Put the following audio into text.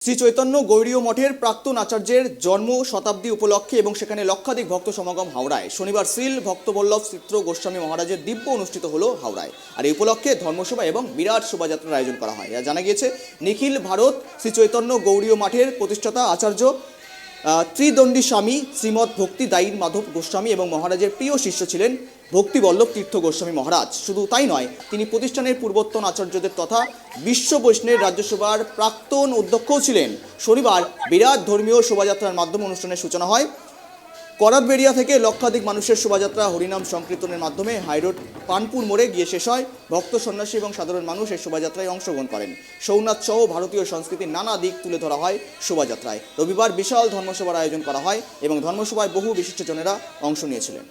শ্রী চৈতন্য গৌড়ীয় মঠের প্রাক্তন আচার্যের জন্ম শতাব্দী উপলক্ষে এবং সেখানে লক্ষাধিক ভক্ত সমাগম হাওড়ায় শনিবার শ্রীল ভক্তবল্লভ চিত্র গোস্বামী মহারাজের দিব্য অনুষ্ঠিত হলো হাওড়ায়। আর এই উপলক্ষে ধর্মসভা এবং বিরাট শোভাযাত্রার আয়োজন করা হয়। জানা গিয়েছে নিখিল ভারত শ্রী চৈতন্য গৌড়ীয় মঠের প্রতিষ্ঠাতা আচার্য ত্রিদণ্ডী স্বামী শ্রীমৎ ভক্তি দায়ী মাধব গোস্বামী এবং মহারাজের প্রিয় শিষ্য ছিলেন ভক্তিবল্লভ তীর্থ গোস্বামী মহারাজ। শুধু তাই নয়, তিনি প্রতিষ্ঠানের পূর্বতন আচার্যদের তথা বিশ্ব বৈষ্ণবের রাজ্যসভার প্রাক্তন অধ্যক্ষও ছিলেন। শনিবার বিরাট ধর্মীয় শোভাযাত্রার মাধ্যমে অনুষ্ঠানের সূচনা হয়। করাতবেড়িয়া থেকে লক্ষাধিক মানুষের শোভাযাত্রা হরিনাম সংকীর্তনের মাধ্যমে হাইরোড পানপুর মোড়ে গিয়ে শেষ হয়। ভক্ত সন্ন্যাসী এবং সাধারণ মানুষ এই শোভাযাত্রায় অংশগ্রহণ করেন। সৌনাথ সহ ভারতীয় সংস্কৃতির নানা দিক তুলে ধরা হয় শোভাযাত্রায়। রবিবার বিশাল ধর্মসভার আয়োজন করা হয় এবং ধর্মসভায় বহু বিশিষ্টজনেরা অংশ নিয়েছিলেন।